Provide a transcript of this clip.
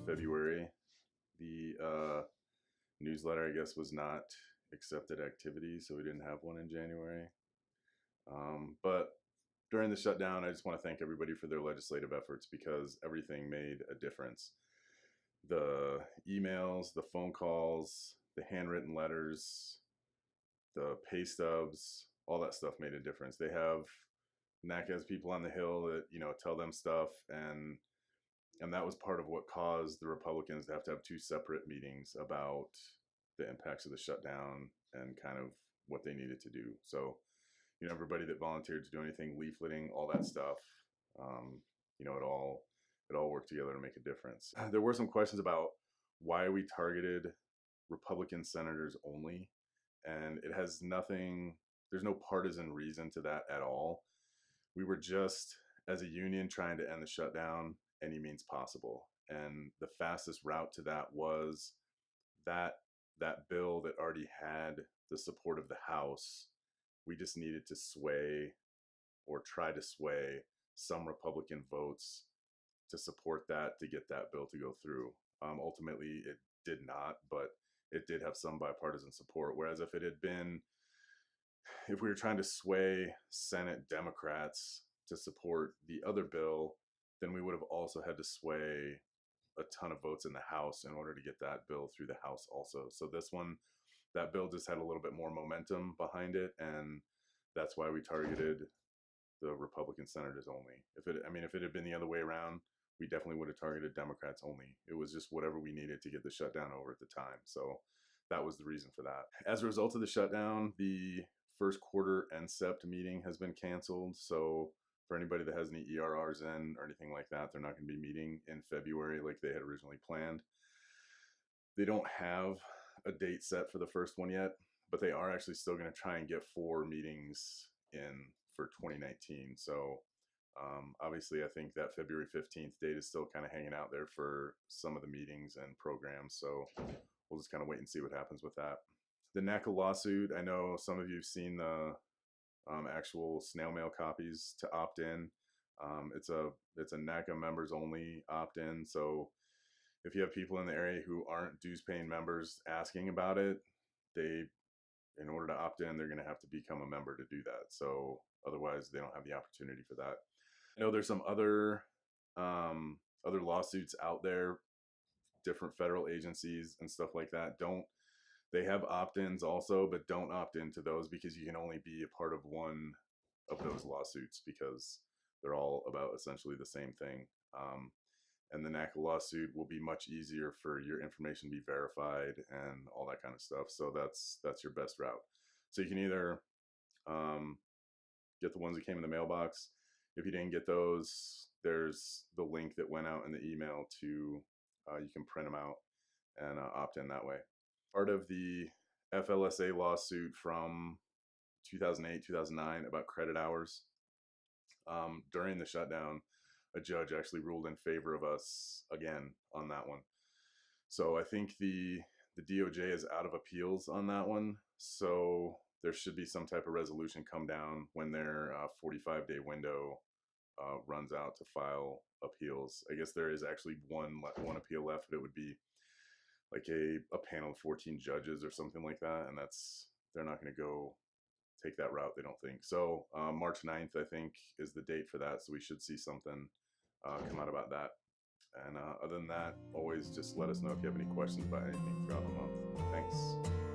February. The newsletter, I guess, was not accepted activity, so we didn't have one in January. But during the shutdown, I just want to thank everybody for their legislative efforts because everything made a difference. The emails, the phone calls, the handwritten letters, the pay stubs, all that stuff made a difference. They have NACA's people on the Hill that, tell them stuff, and that was part of what caused the Republicans to have two separate meetings about the impacts of the shutdown and kind of what they needed to do. So, everybody that volunteered to do anything, leafleting, all that stuff, it all worked together to make a difference. There were some questions about why we targeted Republican senators only, and it has nothing, there's no partisan reason to that at all. We were just, as a union, trying to end the shutdown any means possible. And the fastest route to that was that bill that already had the support of the House. We just needed to sway or try to sway some Republican votes to support that, to get that bill to go through. Ultimately, it did not, but it did have some bipartisan support. Whereas if we were trying to sway Senate Democrats to support the other bill, then we would have also had to sway a ton of votes in the House in order to get that bill through the House also. So this one, that bill just had a little bit more momentum behind it, and that's why we targeted the Republican senators only. If it had been the other way around, we definitely would have targeted Democrats only. It was just whatever we needed to get the shutdown over at the time. So that was the reason for that. As a result of the shutdown, the first quarter NCEPT meeting has been canceled. So for anybody that has any ERRs in or anything like that, they're not going to be meeting in February like they had originally planned. They don't have a date set for the first one yet, but they are actually still going to try and get 4 meetings in for 2019. So obviously, I think that February 15th date is still kind of hanging out there for some of the meetings and programs. So we'll just kind of wait and see what happens with that. The NACA lawsuit, I know some of you have seen the actual snail mail copies to opt in. It's a NACA members only opt in. So if you have people in the area who aren't dues paying members asking about it, in order to opt in, they're going to have to become a member to do that. So otherwise, they don't have the opportunity for that. I know there's some other lawsuits out there, different federal agencies and stuff like that. They have opt-ins also, but don't opt into those because you can only be a part of one of those lawsuits because they're all about essentially the same thing. And the NACA lawsuit will be much easier for your information to be verified and all that kind of stuff. So that's your best route. So you can either get the ones that came in the mailbox. If you didn't get those, there's the link that went out in the email to, you can print them out and opt in that way. Part of the FLSA lawsuit from 2008, 2009 about credit hours, during the shutdown, a judge actually ruled in favor of us again on that one. So I think the DOJ is out of appeals on that one. So there should be some type of resolution come down when their 45-day window runs out to file appeals. I guess there is actually one appeal left, but it would be like a panel of 14 judges or something like that. And they're not going to go take that route, they don't think. So March 9th, I think, is the date for that. So we should see something come out about that. And other than that, always just let us know if you have any questions about anything throughout the month. Thanks.